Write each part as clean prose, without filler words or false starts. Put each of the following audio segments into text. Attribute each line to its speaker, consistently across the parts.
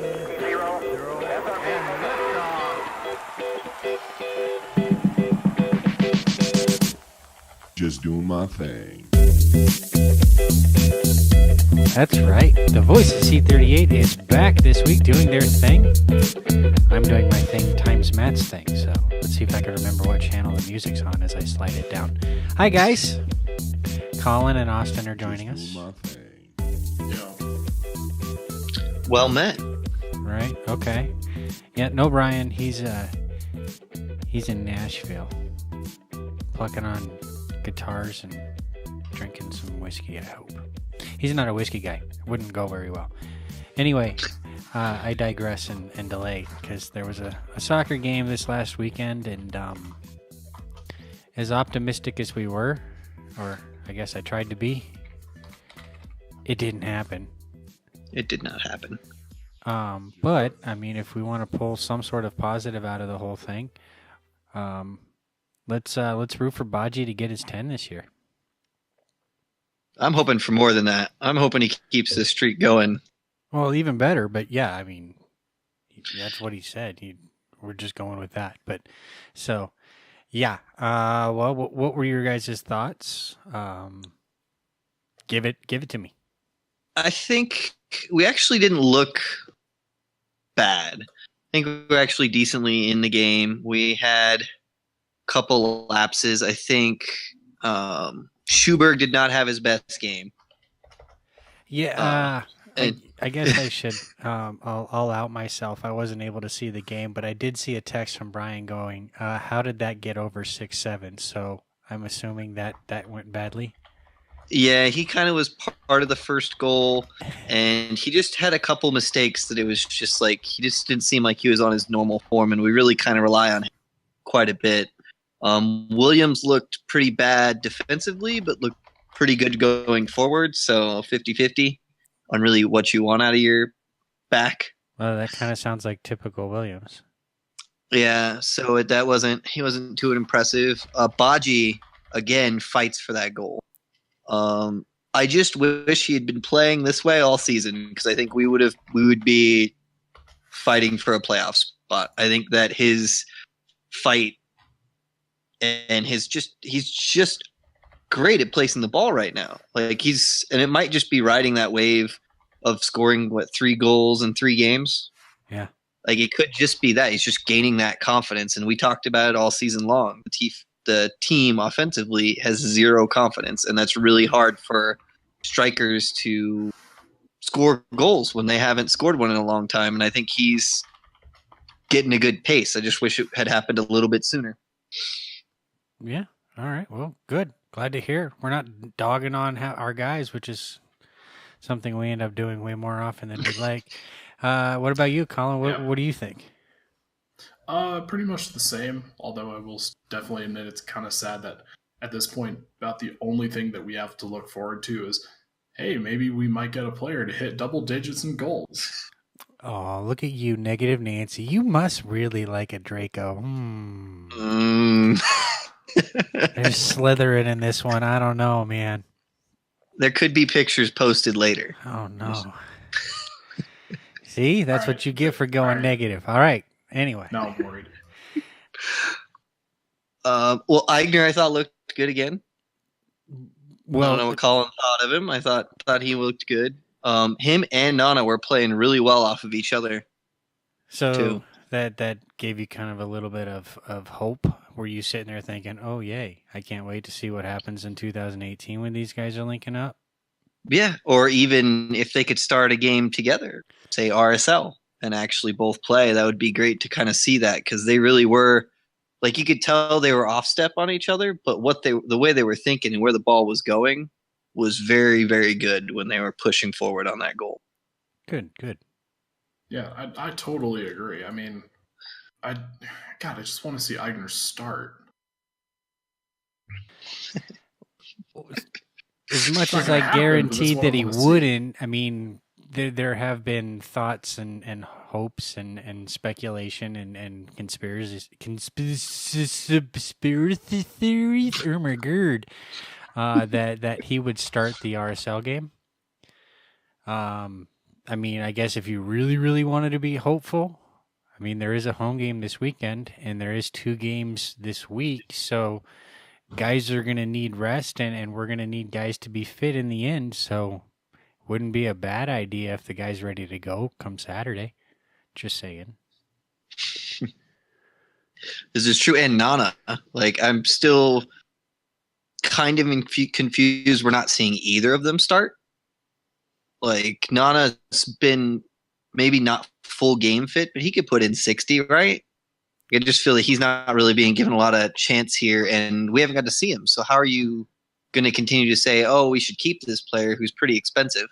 Speaker 1: zero, and liftoff.
Speaker 2: Just doing my thing.
Speaker 3: That's right. The voice of C38 is back this week doing their thing. I'm doing my thing times Matt's thing, so let's see if I can remember what channel the music's on as I slide it down. Hi, guys. Colin and Austin are joining us.
Speaker 2: Doing my thing.
Speaker 4: Well met.
Speaker 3: Right, okay. Yeah, no Brian. He's in Nashville plucking on guitars and drinking some whiskey, I hope. He's not a whiskey guy. Wouldn't go very well. Anyway, I digress and delay because there was a soccer game this last weekend, and as optimistic as we were, or I guess I tried to be, it didn't happen.
Speaker 4: It did not happen.
Speaker 3: But I mean, if we want to pull some sort of positive out of the whole thing, let's root for Baji to get his 10 this year.
Speaker 4: I'm hoping for more than that. I'm hoping he keeps this streak going.
Speaker 3: Well, even better, but yeah, I mean, that's what he said. We're just going with that. But so, yeah. Well, what were your guys' thoughts? Give it to me.
Speaker 4: I think we actually didn't look bad. I think we were actually decently in the game. We had a couple lapses. I think Schuberg did not have his best game.
Speaker 3: Yeah, I guess I should. I'll out myself. I wasn't able to see the game, but I did see a text from Brian going, "How did that get over 6-7?" So I'm assuming that went badly.
Speaker 4: Yeah, he kind of was part of the first goal, and he just had a couple mistakes that it was just like he just didn't seem like he was on his normal form, and we really kind of rely on him quite a bit. Williams looked pretty bad defensively, but looked pretty good going forward, so 50-50 on really what you want out of your back.
Speaker 3: Well, that kind of sounds like typical Williams.
Speaker 4: Yeah, so he wasn't too impressive. Baji, again, fights for that goal. I just wish he had been playing this way all season because I think we would be fighting for a playoff spot. I think that his fight and he's just great at placing the ball right now. Like and it might just be riding that wave of scoring 3 goals in 3 games.
Speaker 3: Yeah.
Speaker 4: Like it could just be that he's just gaining that confidence, and we talked about it all season long. The team offensively has 0 confidence, and that's really hard for strikers to score goals when they haven't scored one in a long time. And I think he's getting a good pace. I just wish it had happened a little bit sooner.
Speaker 3: Yeah. All right. Well, good. Glad to hear. We're not dogging on our guys, which is something we end up doing way more often than we'd like. What about you, Colin? What do you think?
Speaker 5: Pretty much the same, although I will definitely admit it's kind of sad that at this point, about the only thing that we have to look forward to is, hey, maybe we might get a player to hit double digits in goals.
Speaker 3: Oh, look at you, Negative Nancy. You must really like a Draco. There's slithering in this one. I don't know, man.
Speaker 4: There could be pictures posted later.
Speaker 3: Oh, no. See, that's what you get for going negative. All right. Anyway.
Speaker 5: Now I'm worried.
Speaker 4: Well, Eigner, I thought looked good again.
Speaker 3: Well,
Speaker 4: I don't know what Colin thought of him. I thought he looked good. Him and Nana were playing really well off of each other.
Speaker 3: So
Speaker 4: too.
Speaker 3: that gave you kind of a little bit of hope. Were you sitting there thinking, oh, yay, I can't wait to see what happens in 2018 when these guys are linking up?
Speaker 4: Yeah, or even if they could start a game together, say RSL, and actually both play, that would be great to kind of see that, because they really were, like, you could tell they were off step on each other, but the way they were thinking and where the ball was going was very, very good when they were pushing forward on that goal.
Speaker 3: Good.
Speaker 5: Yeah, I totally agree. I mean, I just want to see Eigner start.
Speaker 3: As much as I guaranteed that he wouldn't, I mean, there have been thoughts and hopes and speculation and conspiracy theories. Oh my god, that he would start the RSL game. I mean, I guess if you really, really wanted to be hopeful, I mean, there is a home game this weekend, and there is 2 games this week, so guys are going to need rest, and we're going to need guys to be fit in the end, so wouldn't be a bad idea if the guy's ready to go come Saturday. Just saying.
Speaker 4: This is true. And Nana, like, I'm still kind of confused. We're not seeing either of them start. Like, Nana's been maybe not full game fit, but he could put in 60, right? I just feel that he's not really being given a lot of chance here, and we haven't got to see him. So how are you going to continue to say, oh, we should keep this player who's pretty expensive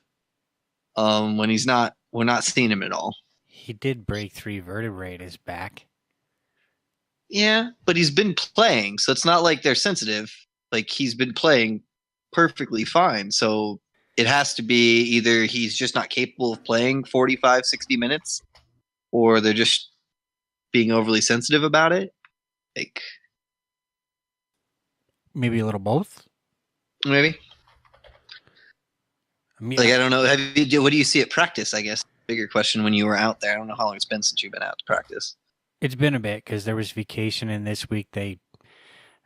Speaker 4: when he's not? We're not seeing him at all.
Speaker 3: He did break 3 vertebrae in his back.
Speaker 4: Yeah, but he's been playing, so it's not like they're sensitive. Like, he's been playing perfectly fine. So it has to be either he's just not capable of playing 45, 60 minutes, or they're just being overly sensitive about it. Like,
Speaker 3: maybe a little both.
Speaker 4: Maybe.
Speaker 3: I mean,
Speaker 4: like, I don't know. What do you see at practice? I guess bigger question when you were out there. I don't know how long it's been since you've been out to practice.
Speaker 3: It's been a bit because there was vacation, and this week they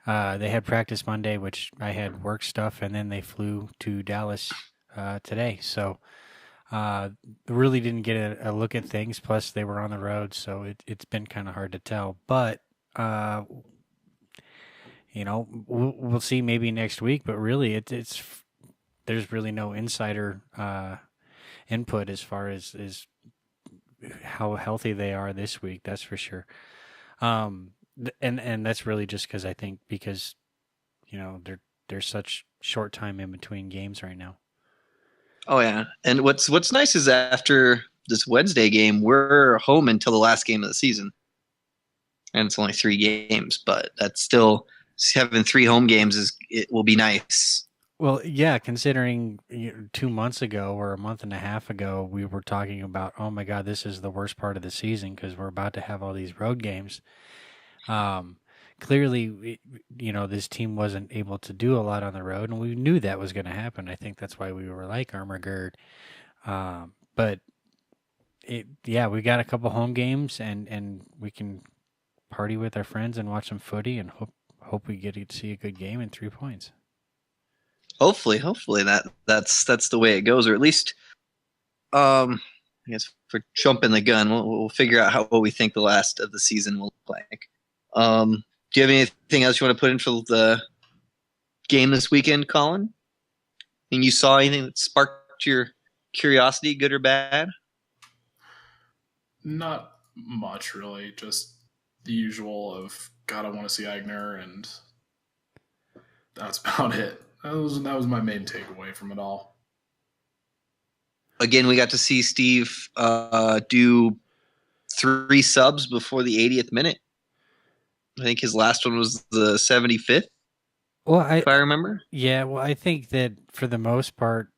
Speaker 3: had practice Monday, which I had work stuff, and then they flew to Dallas today. So really didn't get a look at things. Plus, they were on the road, so it's been kind of hard to tell. But we'll see maybe next week. But really, it's there's really no insider input as far as how healthy they are this week. That's for sure. And that's really just because I think because there's such short time in between games right now.
Speaker 4: Oh yeah, and what's nice is after this Wednesday game, we're home until the last game of the season, and it's only 3 games, but that's still having 3 home games it will be nice.
Speaker 3: Well, yeah, considering 2 months ago or a month and a half ago, we were talking about, oh my God, this is the worst part of the season because we're about to have all these road games. Clearly, this team wasn't able to do a lot on the road, and we knew that was going to happen. I think that's why we were like Armor Gird. But we got a couple home games, and we can party with our friends and watch some footy, and hope we get to see a good game and 3 points.
Speaker 4: Hopefully that's the way it goes, or at least, I guess for jumping the gun, we'll figure out what we think the last of the season will look like. Do you have anything else you want to put in for the game this weekend, Colin? And you saw anything that sparked your curiosity, good or bad?
Speaker 5: Not much, really. Just the usual of, God, I want to see Agner, and that's about it. That was my main takeaway from it all.
Speaker 4: Again, we got to see Steve do 3 subs before the 80th minute. I think his last one was the 75th.
Speaker 3: Well,
Speaker 4: if I remember.
Speaker 3: Yeah, well, I think that for the most part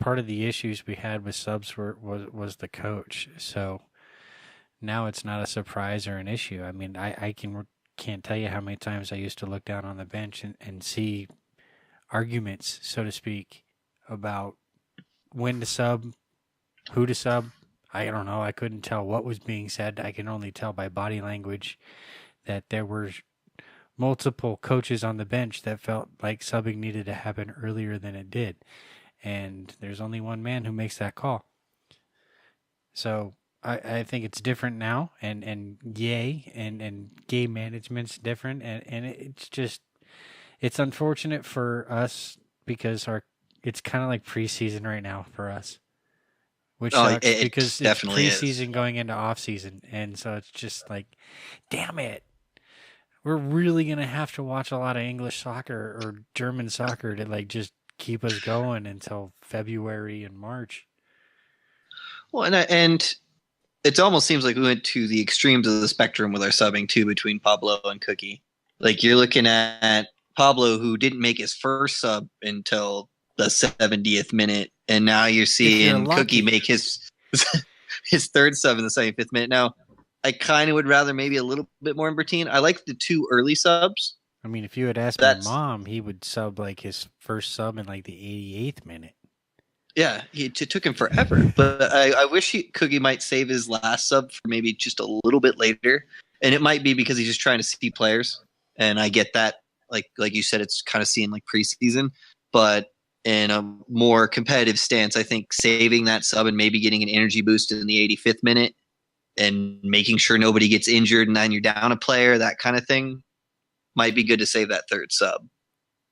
Speaker 3: of the issues we had with subs was the coach. So now it's not a surprise or an issue. I mean, I can't tell you how many times I used to look down on the bench and see arguments, so to speak, about when to sub, who to sub. I don't know. I couldn't tell what was being said. I can only tell by body language that there were multiple coaches on the bench that felt like subbing needed to happen earlier than it did. And there's only one man who makes that call. So I think it's different now, and yay, and game management's different, and it's unfortunate for us because it's kind of like preseason right now for us. Which sucks because it's preseason going into off season, and so it's just like, damn it. We're really going to have to watch a lot of English soccer or German soccer to just keep us going until February and March.
Speaker 4: Well, and it almost seems like we went to the extremes of the spectrum with our subbing too between Pablo and Cookie. Like, you're looking at Pablo, who didn't make his first sub until the 70th minute, and now you're seeing Cookie make his third sub in the 75th minute. Now, I kind of would rather maybe a little bit more in Bertine. I like the 2 early subs.
Speaker 3: I mean, if you had asked my mom, he would sub his first sub in the 88th minute.
Speaker 4: Yeah, it took him forever. But I wish Cookie might save his last sub for maybe just a little bit later. And it might be because he's just trying to see players. And I get that. Like you said, it's kind of seeing like preseason. But in a more competitive stance, I think saving that sub and maybe getting an energy boost in the 85th minute and making sure nobody gets injured and then you're down a player, that kind of thing, might be good to save that third sub.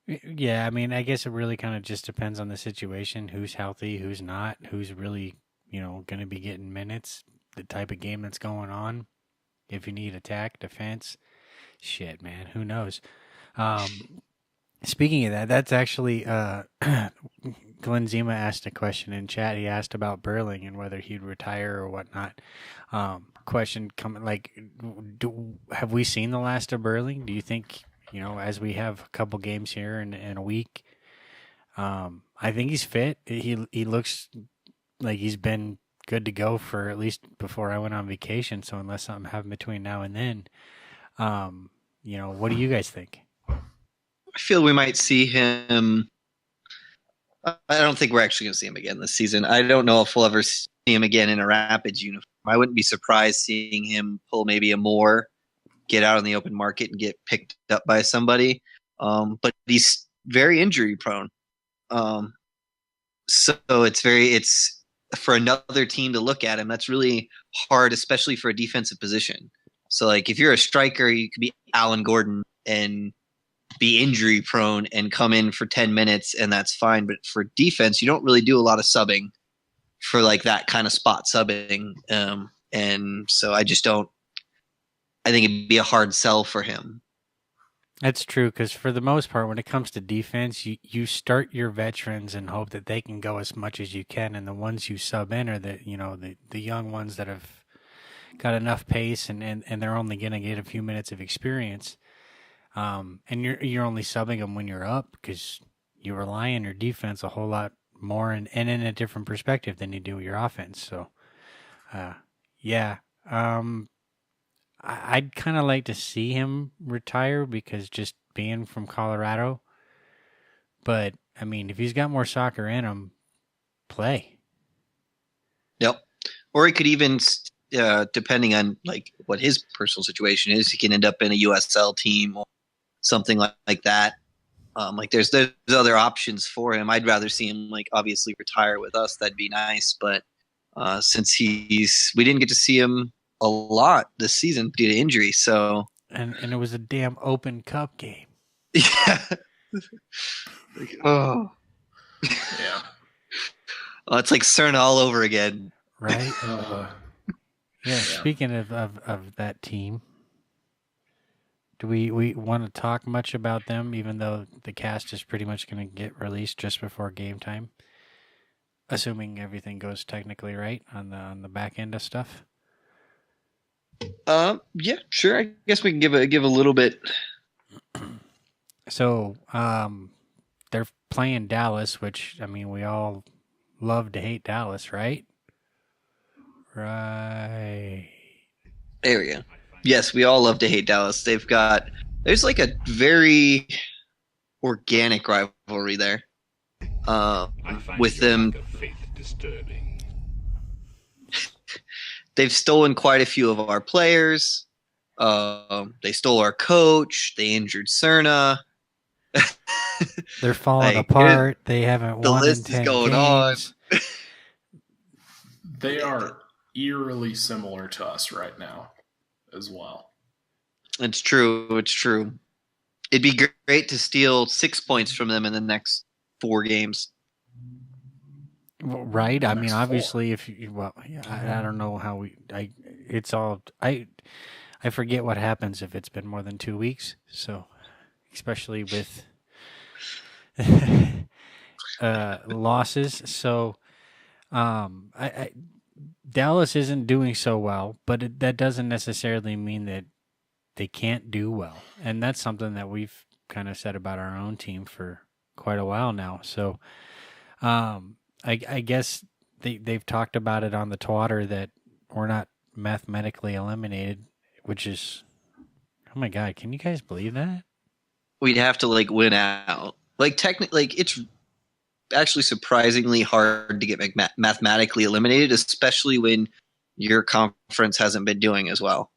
Speaker 3: Yeah, I mean, I guess it really kind of just depends on the situation, who's healthy, who's not, who's really, going to be getting minutes, the type of game that's going on. If you need attack, defense, shit, man, who knows? Speaking of that, that's actually Glenn Zima asked a question in chat. He asked about Burling and whether he'd retire or whatnot. Question coming like, have we seen the last of Burling? Do you think? As we have a couple games here in a week, I think he's fit. He looks like he's been good to go for at least before I went on vacation. So unless something happened between now and then, what do you guys think?
Speaker 4: I feel we might see him. I don't think we're actually going to see him again this season. I don't know if we'll ever see him again in a Rapids uniform. I wouldn't be surprised seeing him pull maybe a more, get out on the open market and get picked up by somebody. But he's very injury prone. So it's for another team to look at him. That's really hard, especially for a defensive position. So like if you're a striker, you could be Alan Gordon and be injury prone and come in for 10 minutes and that's fine. But for defense, you don't really do a lot of subbing for like that kind of spot subbing. And so I think it'd be a hard sell for him.
Speaker 3: That's true, because for the most part, when it comes to defense, you start your veterans and hope that they can go as much as you can, and the ones you sub in are the young ones that have got enough pace and they're only going to get a few minutes of experience. And you're only subbing them when you're up because you rely on your defense a whole lot more and in a different perspective than you do your offense. So, yeah. I'd kind of like to see him retire because just being from Colorado. But, I mean, if he's got more soccer in him, play.
Speaker 4: Yep. Or he could even, depending on like what his personal situation is, he can end up in a USL team or something like that. Like there's other options for him. I'd rather see him like obviously retire with us. That'd be nice. But since we didn't get to see him a lot this season due to injury, so
Speaker 3: and it was a damn Open Cup game.
Speaker 4: Yeah. Like, oh.
Speaker 5: Yeah.
Speaker 4: Oh, it's like CERN all over again.
Speaker 3: Right? Yeah, speaking of that team, do we want to talk much about them, even though the cast is pretty much going to get released just before game time? Assuming everything goes technically right on the back end of stuff.
Speaker 4: Yeah, sure. I guess we can give a little bit.
Speaker 3: So, they're playing Dallas, which I mean, we all love to hate Dallas, right? Right.
Speaker 4: There we go. Yes, we all love to hate Dallas. There's like a very organic rivalry there. With them,
Speaker 2: disturbing.
Speaker 4: They've stolen quite a few of our players. They stole our coach. They injured Cerna.
Speaker 3: They're falling apart. They haven't
Speaker 4: the
Speaker 3: won
Speaker 4: list
Speaker 3: in 10
Speaker 4: is going
Speaker 3: games.
Speaker 4: on.
Speaker 5: They are eerily similar to us right now as well.
Speaker 4: It's true. It's true. It'd be great to steal 6 points from them in the next 4 games.
Speaker 3: Well, right. I mean, obviously, I don't know how I forget what happens if it's been more than 2 weeks. So, especially with losses. So, Dallas isn't doing so well, but that doesn't necessarily mean that they can't do well. And that's something that we've kind of said about our own team for quite a while now. So, I guess they've talked about it on the Twitter that we're not mathematically eliminated, which is, oh my God, can you guys believe that?
Speaker 4: We'd have to like win out. Like technically, like actually surprisingly hard to get mathematically eliminated, especially when your conference hasn't been doing as well.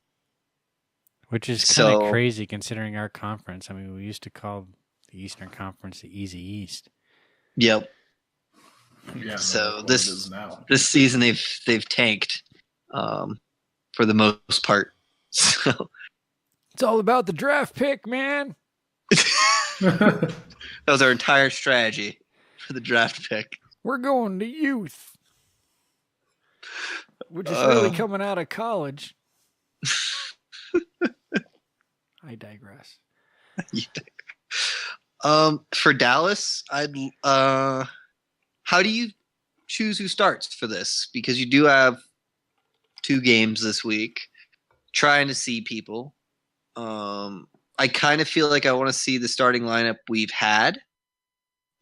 Speaker 3: Which is kind of crazy considering our conference. I mean, we used to call the Eastern Conference the Easy East.
Speaker 4: Yep.
Speaker 5: Yeah.
Speaker 4: So this season they've tanked for the most part. So
Speaker 3: it's all about the draft pick, man.
Speaker 4: That was our entire strategy for the draft pick.
Speaker 3: We're going to youth, which is really coming out of college. I digress.
Speaker 4: For Dallas, how do you choose who starts for this? Because you do have 2 games this week. Trying to see people. I kind of feel like I want to see the starting lineup we've had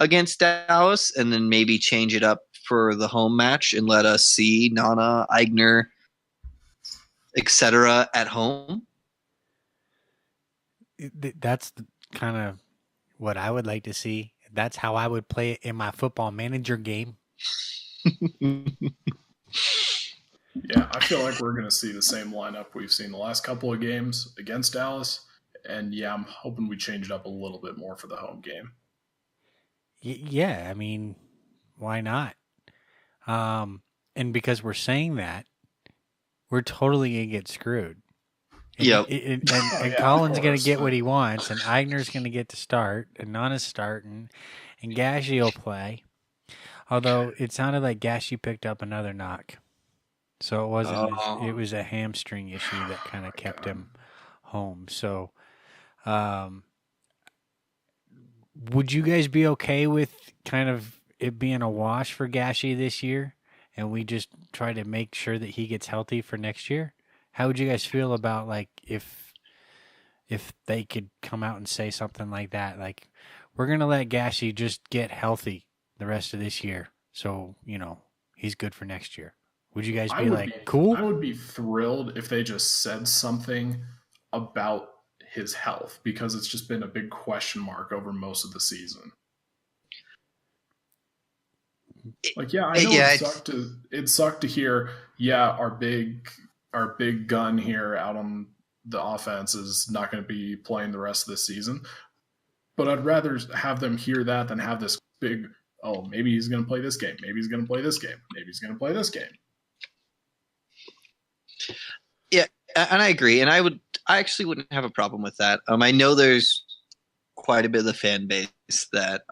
Speaker 4: against Dallas, and then maybe change it up for the home match and let us see Nana, Eigner, etc. at home.
Speaker 3: That's kind of what I would like to see. That's how I would play it in my football manager game.
Speaker 5: Yeah, I feel like we're going to see the same lineup we've seen the last couple of games against Dallas. And yeah, I'm hoping we change it up a little bit more for the home game.
Speaker 3: Yeah, I mean, why not? And because we're saying that, we're totally going to get screwed.
Speaker 4: Yep.
Speaker 3: And Colin's going to get what he wants, and Eigner's going to get to start, and Nana's starting, and Gashi will play. Although it sounded like Gashi picked up another knock. So it wasn't. It was a hamstring issue that kind of kept him home. So, would you guys be okay with kind of it being a wash for Gashi this year, and we just try to make sure that he gets healthy for next year? How would you guys feel about like if they could come out and say something like that, like we're gonna let Gashi just get healthy the rest of this year, so he's good for next year? Would you guys be cool?
Speaker 5: I would be thrilled if they just said something about his health, because it's just been a big question mark over most of the season. I know it sucked to hear, our big gun here out on the offense is not going to be playing the rest of the season. But I'd rather have them hear that than have this big, maybe he's going to play this game. Maybe he's going to play this game. Maybe he's going to play this game.
Speaker 4: Yeah, and I agree. And I actually wouldn't have a problem with that. I know there's quite a bit of the fan base that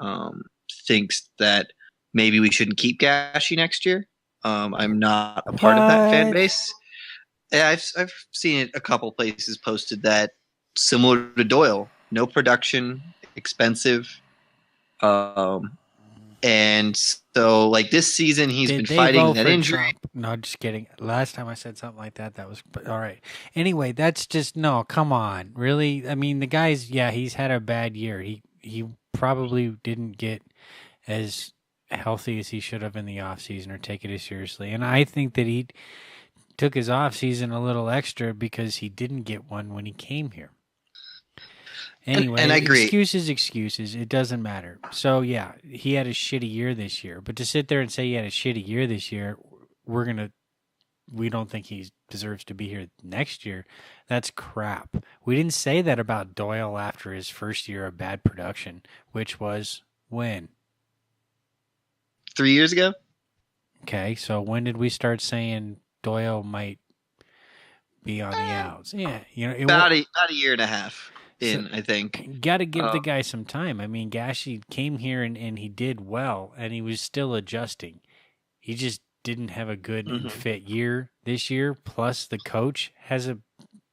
Speaker 4: thinks that maybe we shouldn't keep Gashi next year. I'm not a part of that fan base. Yeah, I've seen it a couple places posted that similar to Doyle, no production, expensive. And so, like, this season, he's been fighting that injury.
Speaker 3: Trump? No, just kidding. Last time I said something like that, that was all right. Anyway, that's just no. Come on, really? I mean, the guy's he's had a bad year. He probably didn't get as healthy as he should have in the off season or take it as seriously. And I think that he took his off season a little extra because he didn't get one when he came here. Anyway,
Speaker 4: and I agree.
Speaker 3: Excuses. It doesn't matter. So, yeah, he had a shitty year this year. But to sit there and say he had a shitty year this year, we don't think he deserves to be here next year. That's crap. We didn't say that about Doyle after his first year of bad production, which was when?
Speaker 4: 3 years ago?
Speaker 3: Okay, so when did we start saying Doyle might be on the outs? Yeah,
Speaker 4: about a year and a half. I think.
Speaker 3: Got to give the guy some time. I mean, Gashi came here and he did well, and he was still adjusting. He just didn't have a good and fit year this year. Plus, the coach has a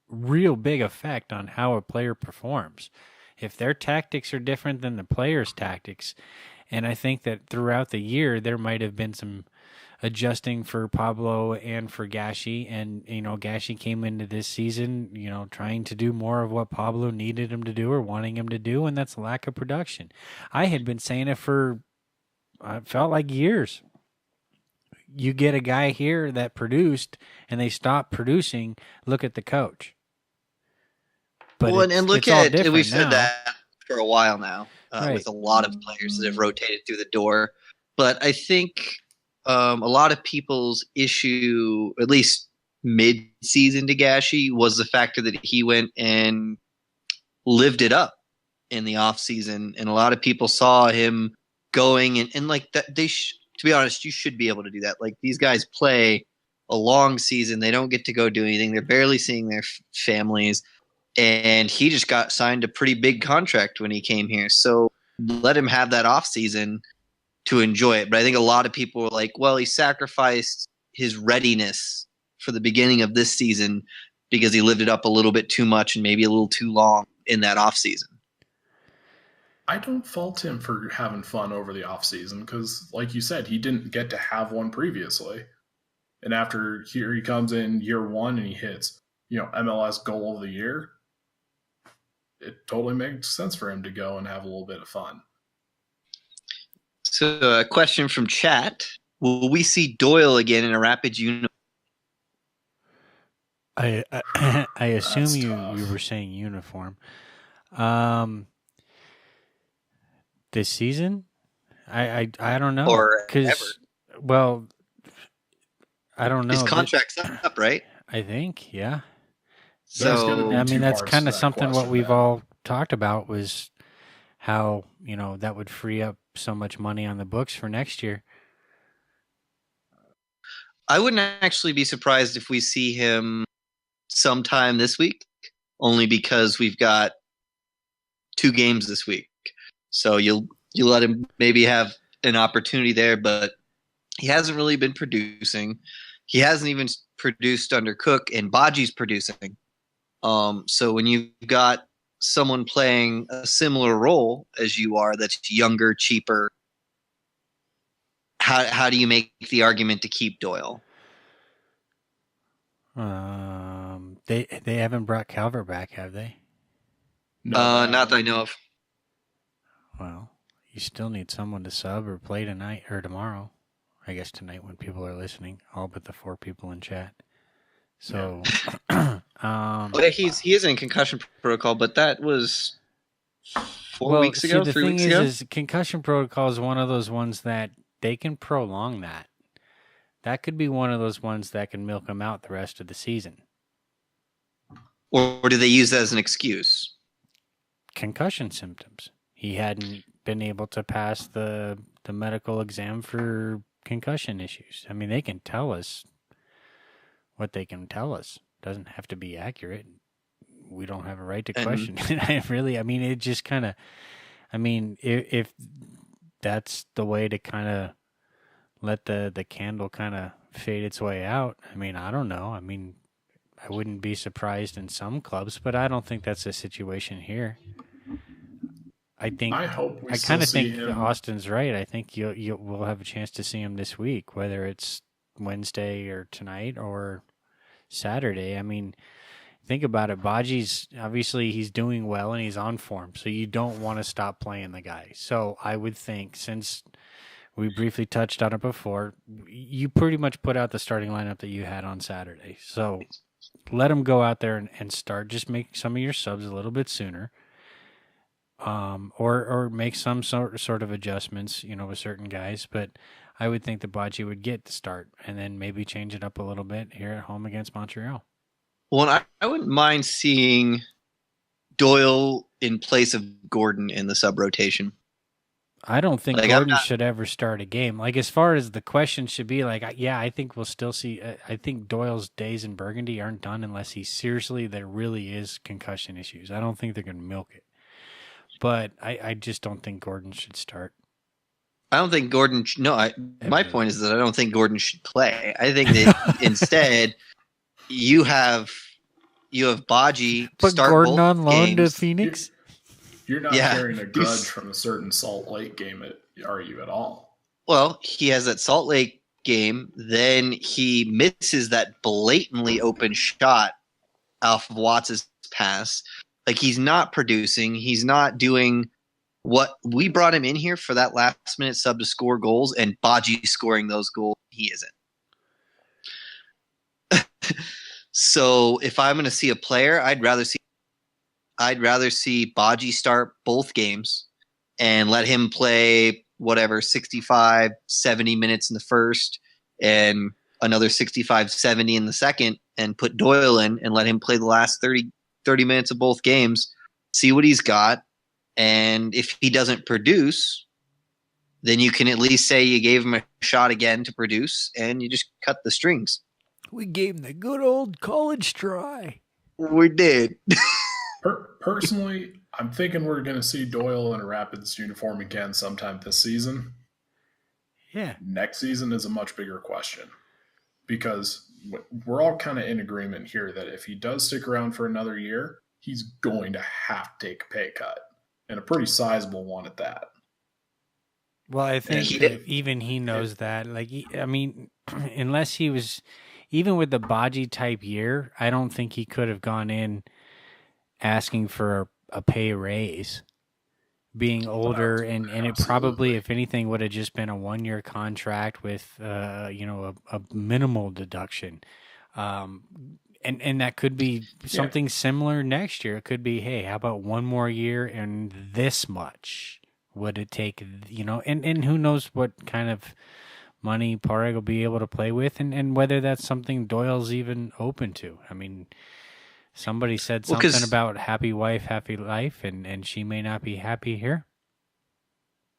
Speaker 3: real big effect on how a player performs. If their tactics are different than the player's tactics, and I think that throughout the year there might have been some adjusting for Pablo and for Gashi, and Gashi came into this season trying to do more of what Pablo needed him to do or wanting him to do, and that's lack of production. I had been saying it for I felt like years. You get a guy here that produced and they stop producing, look at the coach. But
Speaker 4: we've said that for a while now, right, with a lot of players that have rotated through the door. But I think a lot of people's issue, at least mid-season to Gashi, was the factor that he went and lived it up in the offseason. And a lot of people saw him going and like that. To be honest, you should be able to do that. Like these guys play a long season. They don't get to go do anything. They're barely seeing their families. And he just got signed a pretty big contract when he came here. So let him have that off season to enjoy it. But I think a lot of people were like, well, he sacrificed his readiness for the beginning of this season because he lived it up a little bit too much and maybe a little too long in that off season.
Speaker 5: I don't fault him for having fun over the off season because, like you said, he didn't get to have one previously. And after here he comes in year one and he hits, MLS goal of the year. It totally makes sense for him to go and have a little bit of fun.
Speaker 4: So a question from chat. Will we see Doyle again in a Rapids uniform?
Speaker 3: I assume
Speaker 5: That's
Speaker 3: you
Speaker 5: tough.
Speaker 3: were saying uniform. This season? I don't know.
Speaker 4: Or ever.
Speaker 3: Well, I don't know.
Speaker 4: His contract's up, right?
Speaker 3: I think, yeah.
Speaker 5: There's gonna
Speaker 4: So
Speaker 5: be
Speaker 3: I mean,
Speaker 5: two
Speaker 3: that's
Speaker 5: parts
Speaker 3: kind
Speaker 5: to
Speaker 3: of
Speaker 5: that
Speaker 3: something what
Speaker 5: question
Speaker 3: we've
Speaker 5: then.
Speaker 3: all talked about was how, that would free up so much money on the books for next year.
Speaker 4: I wouldn't actually be surprised if we see him sometime this week, only because we've got 2 games this week. So you let him maybe have an opportunity there, but he hasn't really been producing. He hasn't even produced under Cook, and Baji's producing. So when you've got someone playing a similar role as you are, that's younger, cheaper, how do you make the argument to keep Doyle?
Speaker 3: They haven't brought Calvert back, have they?
Speaker 5: No,
Speaker 4: Not that I know of.
Speaker 3: Well, you still need someone to sub or play tonight or tomorrow. I guess tonight when people are listening, all but the 4 people in chat. So,
Speaker 4: He is in concussion protocol, but that was 4 weeks ago,
Speaker 3: the
Speaker 4: 3
Speaker 3: thing
Speaker 4: weeks ago.
Speaker 3: is concussion protocol is one of those ones that they can prolong that. That could be one of those ones that can milk him out the rest of the season.
Speaker 4: Or do they use that as an excuse?
Speaker 3: Concussion symptoms. He hadn't been able to pass the medical exam for concussion issues. I mean, they can tell us what they can tell us. Doesn't have to be accurate. We don't have a right to question it. It just kind of, if that's the way to kind of let the candle kind of fade its way out, I don't know. I wouldn't be surprised in some clubs, but I don't think that's the situation here. I
Speaker 5: hope we
Speaker 3: I
Speaker 5: still
Speaker 3: kind of
Speaker 5: see
Speaker 3: think
Speaker 5: him.
Speaker 3: Austin's right. I think we'll have a chance to see him this week, whether it's Wednesday or tonight or Saturday. Think about it. Baji's obviously he's doing well and he's on form, so you don't want to stop playing the guy. So I would think, since we briefly touched on it before, you pretty much put out the starting lineup that you had on Saturday. So let him go out there and start. Just make some of your subs a little bit sooner. Or make some sort of adjustments, with certain guys. But I would think that Baji would get the start and then maybe change it up a little bit here at home against Montreal.
Speaker 4: Well, I wouldn't mind seeing Doyle in place of Gordon in the sub rotation.
Speaker 3: I don't think Gordon should ever start a game. Like, as far as the question should be, I think we'll still see. I think Doyle's days in Burgundy aren't done unless there really is concussion issues. I don't think they're going to milk it. But I just don't think Gordon should start.
Speaker 4: I don't think Gordon. My point is that I don't think Gordon should play. I think that instead you have Baji
Speaker 3: put
Speaker 4: start
Speaker 3: Gordon
Speaker 4: both
Speaker 3: on loan
Speaker 4: games.
Speaker 3: to Phoenix.
Speaker 5: You're not carrying a grudge from a certain Salt Lake game, are you at all?
Speaker 4: Well, he has that Salt Lake game. Then he misses that blatantly open shot off of Watts' pass. Like, he's not producing. He's not doing what we brought him in here for, that last minute sub to score goals, and Baji scoring those goals. He isn't. So if I'm going to see a player, I'd rather see Baji start both games and let him play whatever 65, 70 minutes in the first and another 65, 70 in the second and put Doyle in and let him play the last 30 minutes of both games, see what he's got. And if he doesn't produce, then you can at least say you gave him a shot again to produce and you just cut the strings.
Speaker 3: We gave him the good old college try.
Speaker 4: We did.
Speaker 5: Personally, I'm thinking we're going to see Doyle in a Rapids uniform again sometime this season.
Speaker 3: Yeah.
Speaker 5: Next season is a much bigger question because we're all kind of in agreement here that if he does stick around for another year, he's going to have to take a pay cut, and a pretty sizable one at that.
Speaker 3: Well, I think even he knows that. Like, I mean, unless he was, even with the Baji type year, I don't think he could have gone in asking for a pay raise. Being older, and it probably, if anything, would have just been a 1-year contract with, a minimal deduction. And that could be something similar next year. It could be, hey, how about one more year and this much would it take, and who knows what kind of money Pareg will be able to play with and whether that's something Doyle's even open to. I mean, somebody said something about happy wife, happy life, and she may not be happy here.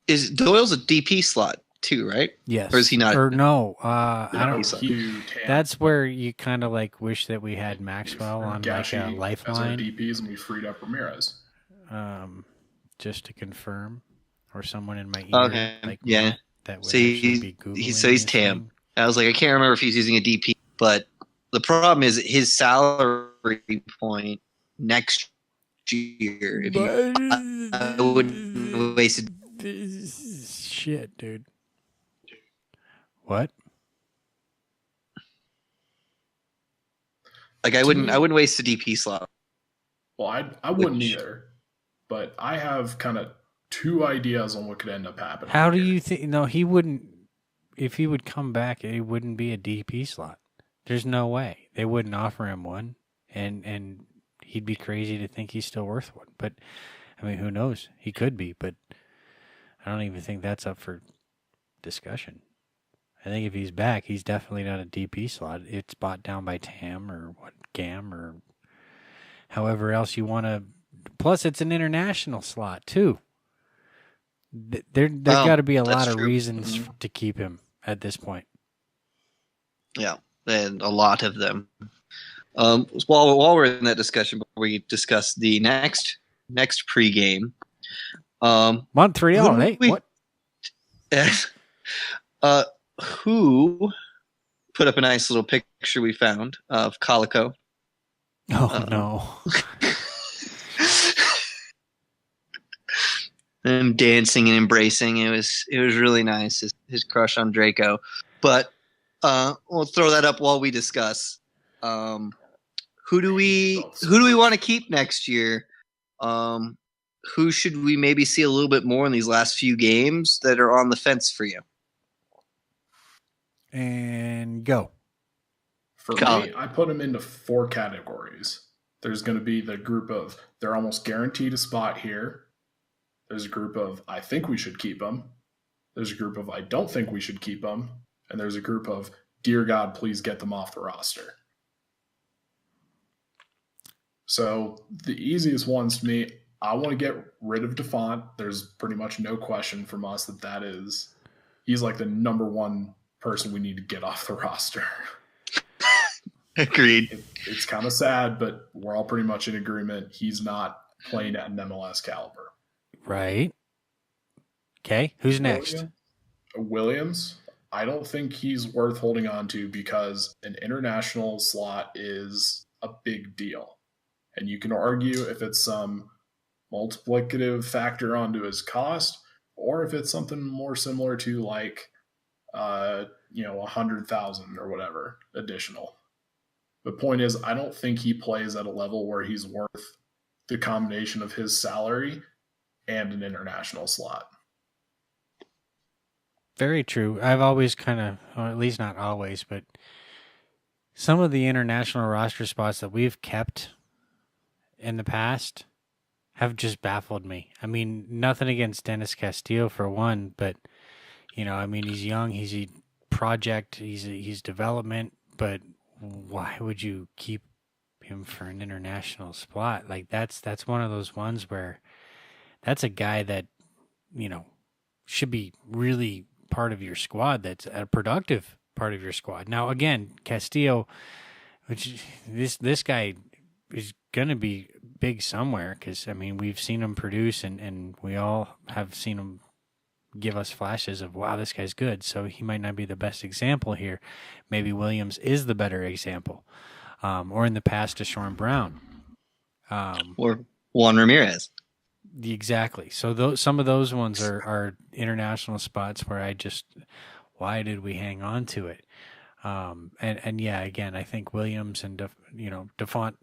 Speaker 4: Is Doyle's a DP slot too, right?
Speaker 3: Yes.
Speaker 4: Or is he not?
Speaker 3: Or no, I don't.
Speaker 5: Cute,
Speaker 3: That's where you kind of like wish that we had Maxwell on like a lifeline.
Speaker 5: As our DPs, and we freed up Ramirez.
Speaker 3: Just to confirm, or someone in my ear.
Speaker 4: Okay.
Speaker 3: Like,
Speaker 4: yeah.
Speaker 3: That would
Speaker 4: So
Speaker 3: be Googling
Speaker 4: he's Tam.
Speaker 3: thing.
Speaker 4: I was like, I can't remember if he's using a DP, but the problem is his salary point next year. If I wouldn't waste it.
Speaker 3: Shit, dude. What?
Speaker 4: Like I wouldn't waste a DP slot.
Speaker 5: Well, I wouldn't either, but I have kind of two ideas on what could end up happening.
Speaker 3: How do you think? No, he wouldn't. If he would come back, it wouldn't be a DP slot. There's no way they wouldn't offer him one, and he'd be crazy to think he's still worth one. But I mean, who knows? He could be, but I don't even think that's up for discussion. I think if he's back, he's definitely not a DP slot. It's bought down by Tam or GAM or however else you want to. Plus, it's an international slot too. There's got to be a lot of reasons to keep him at this point.
Speaker 4: Yeah, and a lot of them. While we're in that discussion, before we discuss the next pregame,
Speaker 3: Montreal,
Speaker 4: what? Who put up a nice little picture we found of Calico?
Speaker 3: Oh no.
Speaker 4: And dancing and embracing. It was really nice. His crush on Draco. But we'll throw that up while we discuss. Who do we want to keep next year? Who should we maybe see a little bit more in these last few games that are on the fence for you?
Speaker 3: And go.
Speaker 5: For me, I put them into 4 categories. There's going to be the group of they're almost guaranteed a spot here. There's a group of I think we should keep them. There's a group of I don't think we should keep them. And there's a group of dear God, please get them off the roster. So the easiest ones to me, I want to get rid of DeFont. There's pretty much no question from us that is. He's like the number one person we need to get off the roster.
Speaker 4: Agreed.
Speaker 5: It's kind of sad, but we're all pretty much in agreement. He's not playing at an MLS caliber.
Speaker 3: Right. Okay. Who's next?
Speaker 5: Williams. I don't think he's worth holding on to because an international slot is a big deal. And you can argue if it's some multiplicative factor onto his cost or if it's something more similar to like, 100,000 or whatever additional. The point is, I don't think he plays at a level where he's worth the combination of his salary and an international slot.
Speaker 3: Very true. I've always kind of, or at least not always, but some of the international roster spots that we've kept in the past have just baffled me. I mean, nothing against Dennis Castillo for one, but I mean, he's young, he's a project, he's development, but why would you keep him for an international spot? Like that's one of those ones where that's a guy that, should be really part of your squad. That's a productive part of your squad. Now, again, Castillo, which this guy is going to be big somewhere because, I mean, we've seen him produce and we all have seen him give us flashes of, wow, this guy's good. So he might not be the best example here. Maybe Williams is the better example. Or in the past, Deshaun Brown.
Speaker 4: Or Juan Ramirez.
Speaker 3: Exactly. So some of those ones are international spots where why did we hang on to it? And yeah, again, I think Williams and DeFont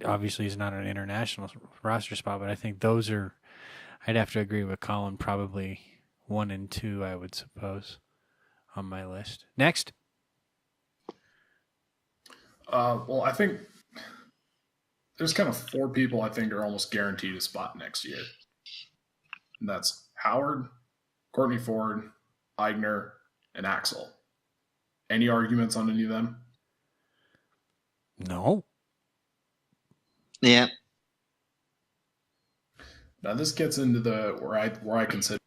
Speaker 3: obviously is not an international roster spot, but I think those are. I'd have to agree with Colin. Probably 1 and 2, I would suppose, on my list. Next.
Speaker 5: Well, I think there's kind of 4 people I think are almost guaranteed a spot next year. And that's Howard, Courtney Ford, Eigner, and Axel. Any arguments on any of them?
Speaker 3: No.
Speaker 4: Yeah.
Speaker 5: Now this gets into where I consider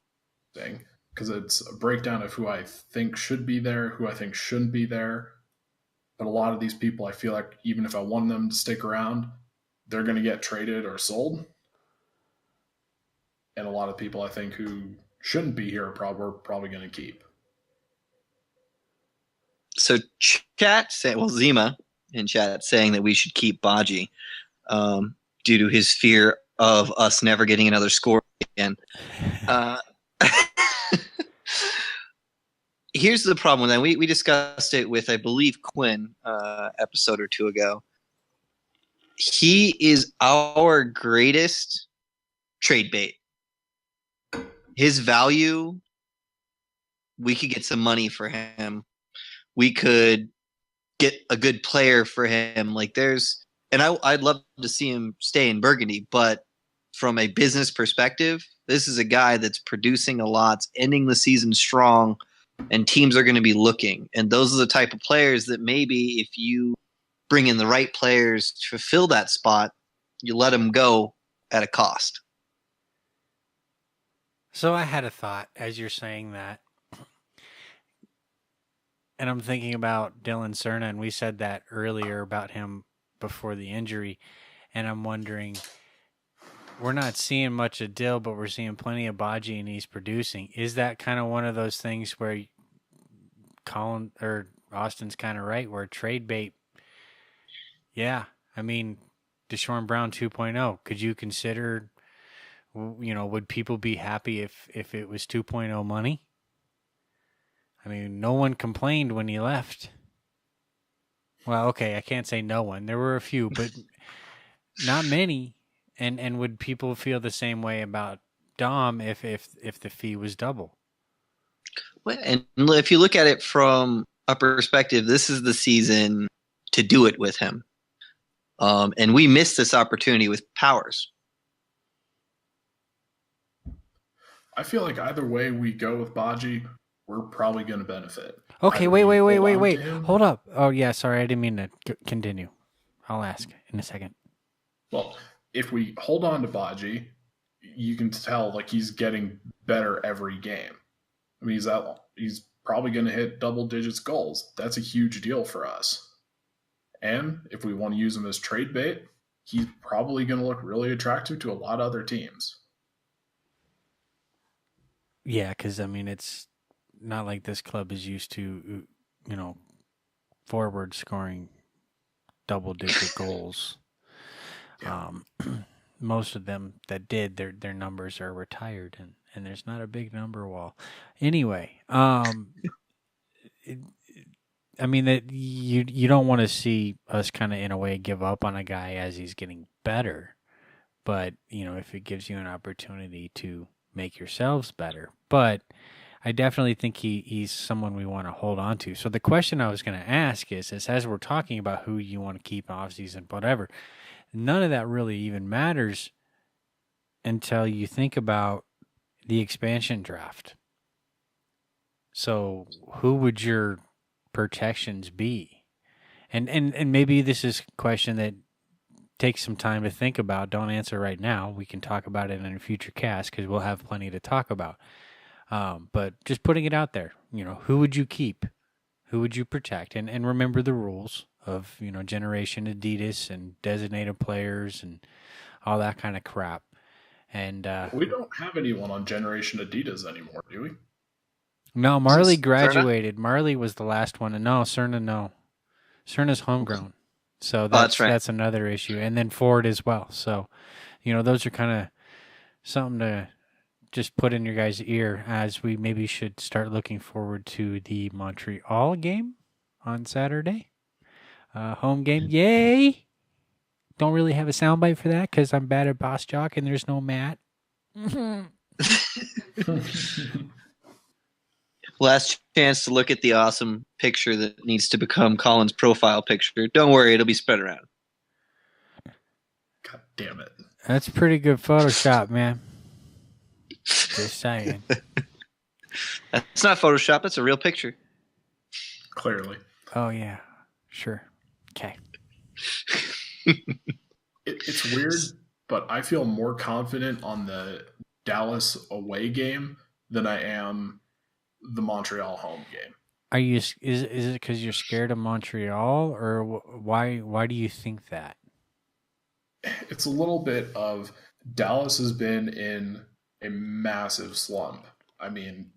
Speaker 5: thing, because it's a breakdown of who I think should be there, who I think shouldn't be there. But a lot of these people, I feel like even if I want them to stick around, they're going to get traded or sold. And a lot of people I think who shouldn't be here we're probably going to keep.
Speaker 4: So Zima in chat saying that we should keep Baji due to his fear of us never getting another score again. Here's the problem with that. We discussed it with, I believe, Quinn episode or 2 ago. He is our greatest trade bait. His value, we could get some money for him. We could get a good player for him. I'd love to see him stay in Burgundy, but from a business perspective, this is a guy that's producing a lot, ending the season strong, and teams are going to be looking. And those are the type of players that maybe if you bring in the right players to fill that spot, you let them go at a cost.
Speaker 3: So I had a thought as you're saying that. And I'm thinking about Dylan Cerna, and we said that earlier about him before the injury. And I'm wondering, we're not seeing much of Dill, but we're seeing plenty of Baji, and he's producing. Is that kind of one of those things where Colin or Austin's kind of right, where trade bait? Yeah, I mean, Deshaun Brown 2.0. Could you consider, would people be happy if it was 2.0 money? I mean, no one complained when he left. Well, okay, I can't say no one. There were a few, but not many. And would people feel the same way about Dom if the fee was double?
Speaker 4: Well, and if you look at it from a perspective, this is the season to do it with him. And we missed this opportunity with Powers.
Speaker 5: I feel like either way we go with Baji, we're probably going to benefit.
Speaker 3: Okay,
Speaker 5: Either
Speaker 3: wait.
Speaker 5: we hold on to him-
Speaker 3: Hold up. Oh, yeah, sorry, I didn't mean to continue. I'll ask in a second.
Speaker 5: Well, if we hold on to Baji, you can tell like he's getting better every game. I mean, he's probably going to hit double digits goals. That's a huge deal for us. And if we want to use him as trade bait, he's probably going to look really attractive to a lot of other teams.
Speaker 3: Yeah, because, I mean, it's not like this club is used to, forward scoring double-digit goals.
Speaker 5: Yeah.
Speaker 3: Most of them that did, their numbers are retired, and there's not a big number wall. Anyway, I mean, that you don't want to see us kind of, in a way, give up on a guy as he's getting better. But, if it gives you an opportunity to make yourselves better. But I definitely think he's someone we want to hold on to. So the question I was going to ask is as we're talking about who you want to keep off-season, whatever, none of that really even matters until you think about the expansion draft. So who would your protections be? And maybe this is a question that takes some time to think about. Don't answer right now. We can talk about it in a future cast because we'll have plenty to talk about. But just putting it out there, who would you keep? Who would you protect? And remember the rules of, Generation Adidas and designated players and all that kind of crap. And
Speaker 5: We don't have anyone on Generation Adidas anymore, do we?
Speaker 3: no, Marley
Speaker 4: Cerna?
Speaker 3: graduated. Marley was the last one. And no, Cerna, no. Cerna's homegrown. So
Speaker 4: that's right.
Speaker 3: That's another issue. And then Ford as well. So, those are kind of something to just put in your guys' ear as we maybe should start looking forward to the Montreal game on Saturday. Home game. Yay! Don't really have a soundbite for that because I'm bad at Boss Jock and there's no Matt.
Speaker 4: Last chance to look at the awesome picture that needs to become Colin's profile picture. Don't worry, it'll be spread around.
Speaker 5: God damn it.
Speaker 3: That's pretty good Photoshop, man. Just saying.
Speaker 4: That's not Photoshop. That's a real picture.
Speaker 5: Clearly.
Speaker 3: Oh, yeah. Sure. Okay.
Speaker 5: It's weird, but I feel more confident on the Dallas away game than I am the Montreal home game.
Speaker 3: Are you? Is it because you're scared of Montreal, or why? Why do you think that?
Speaker 5: It's a little bit of Dallas has been in a massive slump. I mean,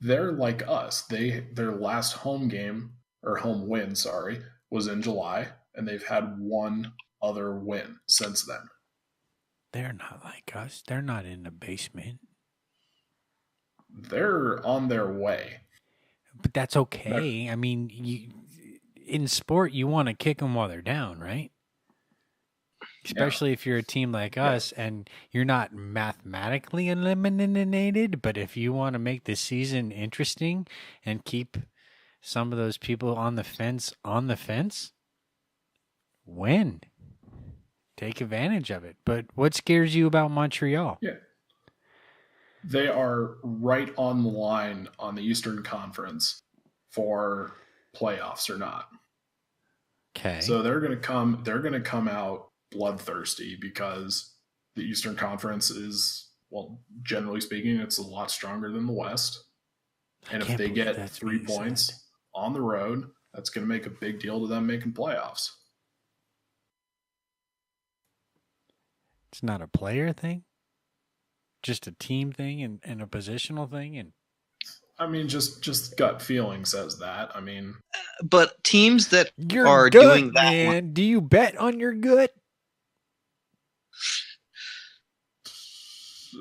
Speaker 5: they're like us. Their last home game or home win, was in July, and they've had one other win since then.
Speaker 3: They're not like us. They're not in the basement.
Speaker 5: They're on their way.
Speaker 3: But that's okay. I mean, in sport, you want to kick them while they're down, right? Especially if you're a team like us and you're not mathematically eliminated, but if you want to make the season interesting and keep some of those people on the fence, win. Take advantage of it. But what scares you about Montreal?
Speaker 5: Yeah. They are right on the line on the Eastern Conference for playoffs or not.
Speaker 3: Okay.
Speaker 5: So they're going to come out bloodthirsty because the Eastern Conference is, well, generally speaking, it's a lot stronger than the West. And if they get 3 points on the road, that's going to make a big deal to them making playoffs.
Speaker 3: It's not a player thing? Just a team thing and a positional thing? And
Speaker 5: I mean, just gut feeling says that. I mean,
Speaker 4: but teams that
Speaker 3: your
Speaker 4: are
Speaker 3: gut,
Speaker 4: doing that,
Speaker 3: man. Do you bet on your gut?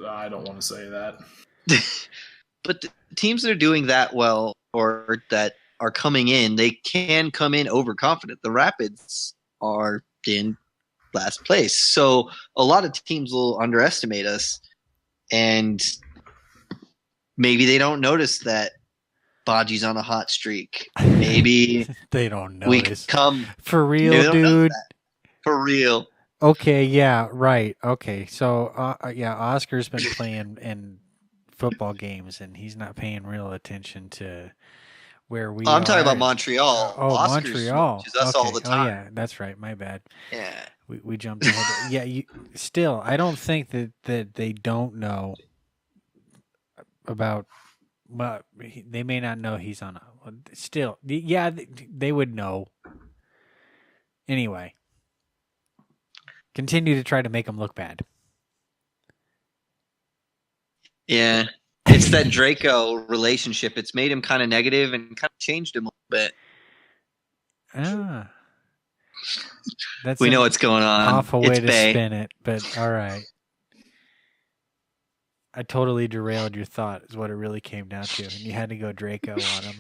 Speaker 5: I don't want to say that.
Speaker 4: but the teams that are doing that well or that are coming in, they can come in overconfident. The Rapids are in last place, so a lot of teams will underestimate us. And maybe they don't notice that Baji's on a hot streak. Maybe
Speaker 3: they don't notice.
Speaker 4: We could come
Speaker 3: for real, dude.
Speaker 4: For real.
Speaker 3: Okay, yeah, right. Okay, so Oscar's been playing in football games, and he's not paying real attention to where we.
Speaker 4: I'm talking about Montreal.
Speaker 3: Oscar's Montreal.
Speaker 4: Us all the time.
Speaker 3: Oh yeah, that's right. My bad.
Speaker 4: Yeah.
Speaker 3: We jumped ahead. Yeah, still, I don't think that they don't know about. Well, they may not know he's on a. Still, yeah, they would know. Anyway, continue to try to make him look bad.
Speaker 4: Yeah, it's that Draco relationship. It's made him kind of negative and kind of changed him a little bit.
Speaker 3: Ah.
Speaker 4: We know what's going on.
Speaker 3: Awful way to spin it, but all right. I totally derailed your thought, is what it really came down to. And you had to go Draco on him.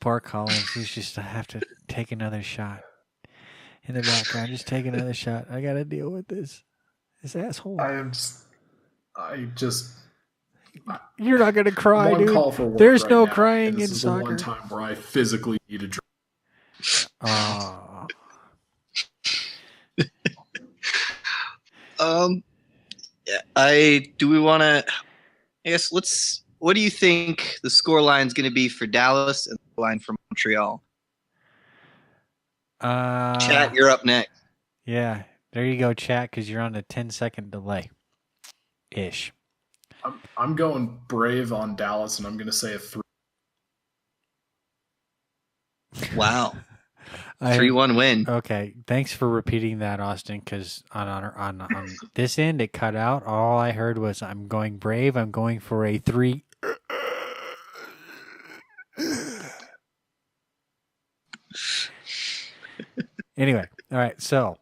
Speaker 3: Poor Collins. He's just have to take another shot. In the background, just take another shot. I got to deal with this asshole. You're not going to cry, dude.
Speaker 5: Call for work
Speaker 3: There's
Speaker 5: right
Speaker 3: no
Speaker 5: now,
Speaker 3: crying in
Speaker 5: this
Speaker 3: soccer.
Speaker 5: Is the one time where I physically need a drink.
Speaker 4: Do we want to? I guess let's. What do you think the score line is going to be for Dallas and the line for Montreal? Chat, you're up next.
Speaker 3: Yeah, there you go, chat, because you're on a 10-second delay. Ish.
Speaker 5: I'm going brave on Dallas, and I'm going to say a 3.
Speaker 4: Wow. 3-1 win.
Speaker 3: Okay, thanks for repeating that, Austin, because on this end, it cut out. All I heard was, I'm going brave. I'm going for a 3. Anyway, all right, so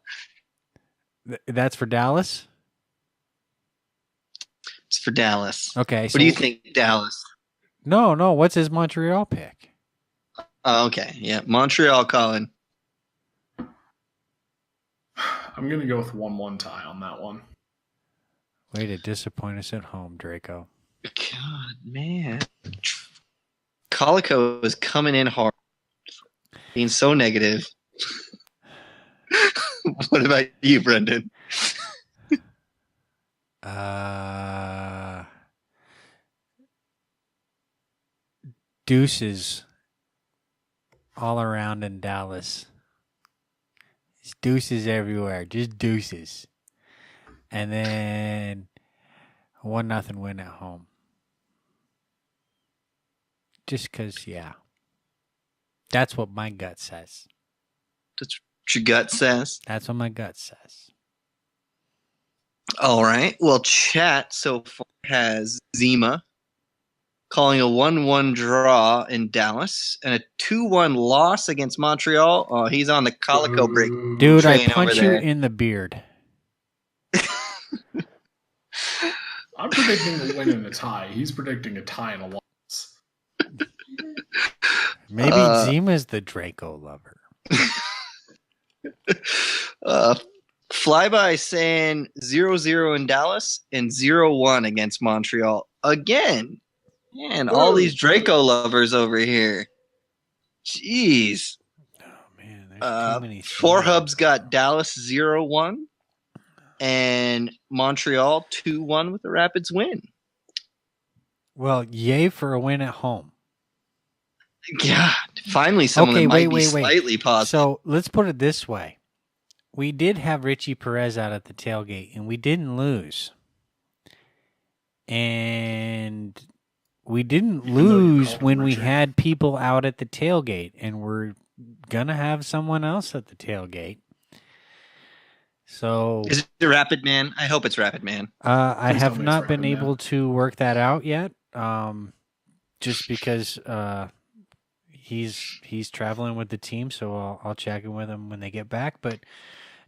Speaker 3: that's for Dallas?
Speaker 4: It's for Dallas.
Speaker 3: Okay.
Speaker 4: What do you think, Dallas?
Speaker 3: No. What's his Montreal pick?
Speaker 4: Oh, okay. Yeah, Montreal, Colin.
Speaker 5: I'm going to go with 1-1 tie on that one.
Speaker 3: Way to disappoint us at home, Draco.
Speaker 4: God, man. Colico is coming in hard. Being so negative. What about you, Brendan?
Speaker 3: Deuces all around in Dallas. It's deuces everywhere, just deuces. And then 1-0 win at home. Just because, yeah. That's what my gut says.
Speaker 4: That's what your gut says?
Speaker 3: That's what my gut says.
Speaker 4: All right. Well, chat so far has Zima calling a 1-1 draw in Dallas and a 2-1 loss against Montreal. Oh, he's on the Colico break.
Speaker 3: Dude, I
Speaker 4: train
Speaker 3: punch
Speaker 4: over
Speaker 3: you
Speaker 4: there.
Speaker 3: in the beard.
Speaker 5: I'm predicting a win and a tie. He's predicting a tie and a loss.
Speaker 3: Maybe Zima's the Draco lover.
Speaker 4: Flyby saying 0-0 in Dallas and 0-1 against Montreal. Again. Man, all these Draco lovers over here. Jeez.
Speaker 3: Oh, man. There's too many.
Speaker 4: Four Hubs got Dallas 0-1 and Montreal 2-1 with the Rapids win.
Speaker 3: Well, yay for a win at home.
Speaker 4: God, finally someone that might be slightly positive.
Speaker 3: So let's put it this way. We did have Richie Perez out at the tailgate, and we didn't lose. And we didn't lose when we had people out at the tailgate, and we're going to have someone else at the tailgate. So,
Speaker 4: is it Rapid Man? I hope it's Rapid Man.
Speaker 3: I have not been able to work that out yet, just because he's traveling with the team, so I'll check in with him when they get back. But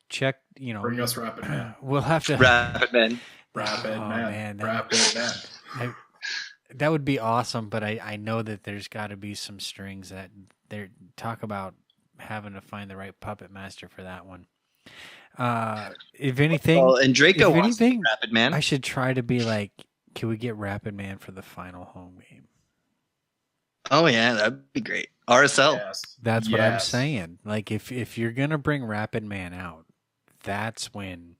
Speaker 3: check,
Speaker 5: bring us Rapid Man.
Speaker 3: We'll have to
Speaker 4: Rapid Man.
Speaker 5: Rapid Man.
Speaker 3: That would be awesome, but I know that there's got to be some strings that they talk about having to find the right puppet master for that one. If anything,
Speaker 4: and Draco wants to be Rapid Man.
Speaker 3: I should try to be like, can we get Rapid Man for the final home game?
Speaker 4: Oh yeah, that'd be great. RSL.
Speaker 5: Yes.
Speaker 3: That's what I'm saying. Like if you're gonna bring Rapid Man out, that's when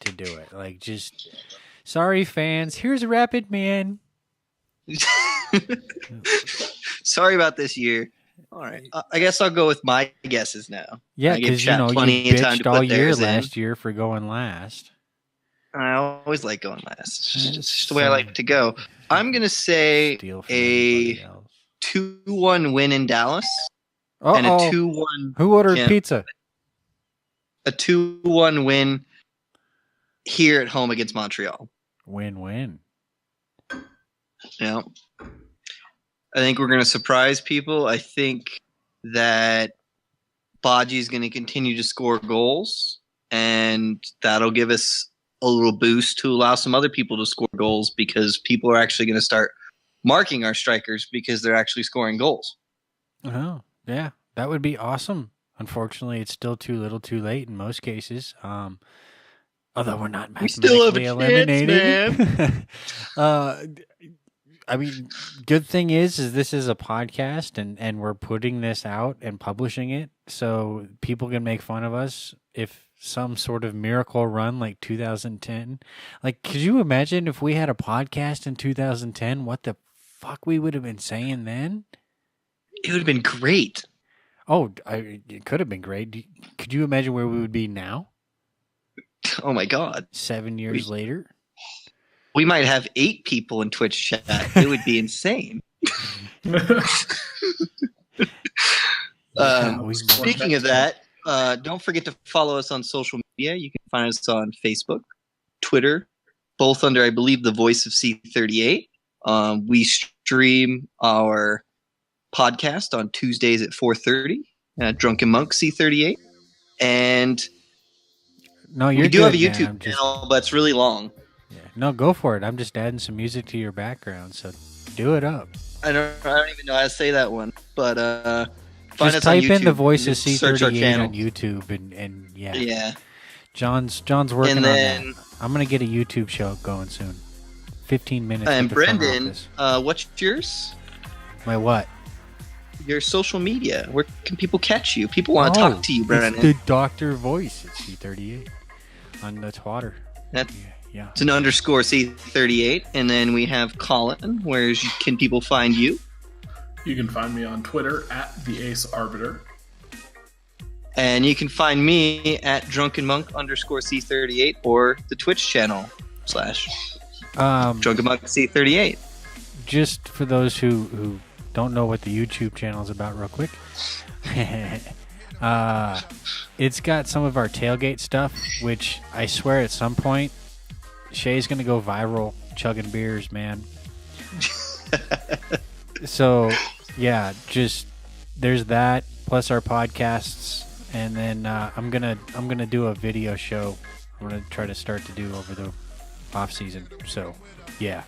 Speaker 3: to do it. Like just sorry fans, here's Rapid Man.
Speaker 4: Sorry about this year. All right, I guess I'll go with my guesses now.
Speaker 3: Yeah, because you bitched all year last year for going last.
Speaker 4: I always like going last. It's just the way I like to go. I'm gonna say a 2-1 win in Dallas and a 2-1.
Speaker 3: Who ordered pizza?
Speaker 4: A 2-1 win here at home against Montreal.
Speaker 3: Win-win.
Speaker 4: Yeah. I think we're going to surprise people. I think that Baji is going to continue to score goals, and that'll give us a little boost to allow some other people to score goals because people are actually going to start marking our strikers because they're actually scoring goals.
Speaker 3: Oh, yeah. That would be awesome. Unfortunately, it's still too little too late in most cases. Although we're not mathematically eliminated. I mean, good thing is this is a podcast and we're putting this out and publishing it so people can make fun of us if some sort of miracle run like 2010. Like, could you imagine if we had a podcast in 2010, what the fuck we would have been saying then?
Speaker 4: It would have been great.
Speaker 3: Oh, it could have been great. Could you imagine where we would be now?
Speaker 4: Oh my God.
Speaker 3: 7 years later?
Speaker 4: We might have 8 people in Twitch chat. It would be insane. Speaking of that, don't forget to follow us on social media. You can find us on Facebook, Twitter, both under, I believe, the Voice of C38. We stream our podcast on Tuesdays at 4:30 at Drunken Monk C38. And we do have a YouTube channel, but it's really long.
Speaker 3: Yeah. No, go for it. I'm just adding some music to your background, so do it up.
Speaker 4: I don't even know how to say that one, but find
Speaker 3: just
Speaker 4: us on
Speaker 3: type
Speaker 4: YouTube.
Speaker 3: in the Voice of
Speaker 4: Search our
Speaker 3: C38
Speaker 4: channel
Speaker 3: on YouTube, and yeah.
Speaker 4: Yeah.
Speaker 3: John's working
Speaker 4: And
Speaker 3: on
Speaker 4: then,
Speaker 3: that. I'm gonna get a YouTube show going soon. 15 minutes.
Speaker 4: And
Speaker 3: with the front
Speaker 4: Brendan,
Speaker 3: office.
Speaker 4: what's yours?
Speaker 3: My what?
Speaker 4: Your social media. Where can people catch you? People want to talk to you, Brendan.
Speaker 3: It's the Doctor Voice at C38 on the Twitter.
Speaker 4: That's
Speaker 3: Yeah.
Speaker 4: It's an underscore C38. And then we have Colin. Where can people find you?
Speaker 5: You can find me on Twitter at the Ace Arbiter.
Speaker 4: And you can find me at drunkenmonk underscore C38 or the Twitch channel / drunkenmonk C38.
Speaker 3: Just for those who don't know what the YouTube channel is about, real quick. It's got some of our tailgate stuff, which I swear at some point Shay's gonna go viral chugging beers, man. So yeah, just there's that plus our podcasts, and then I'm gonna do a video show. I'm gonna try to start to do over the off season. So yeah,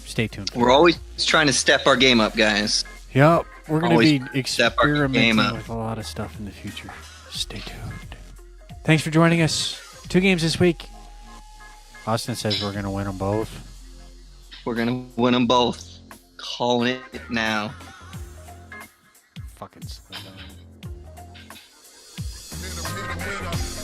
Speaker 3: stay tuned.
Speaker 4: We're always trying to step our game up, guys.
Speaker 3: Yep, we're gonna
Speaker 4: Always
Speaker 3: be
Speaker 4: step our game
Speaker 3: experimenting
Speaker 4: up.
Speaker 3: with a lot of stuff in the future. Stay tuned. Thanks for joining us. 2 games this week. Austin says we're gonna win them both.
Speaker 4: We're going to win them both. Calling it now.
Speaker 3: Fucking slow down.
Speaker 1: Hit 'em, hit 'em, hit 'em.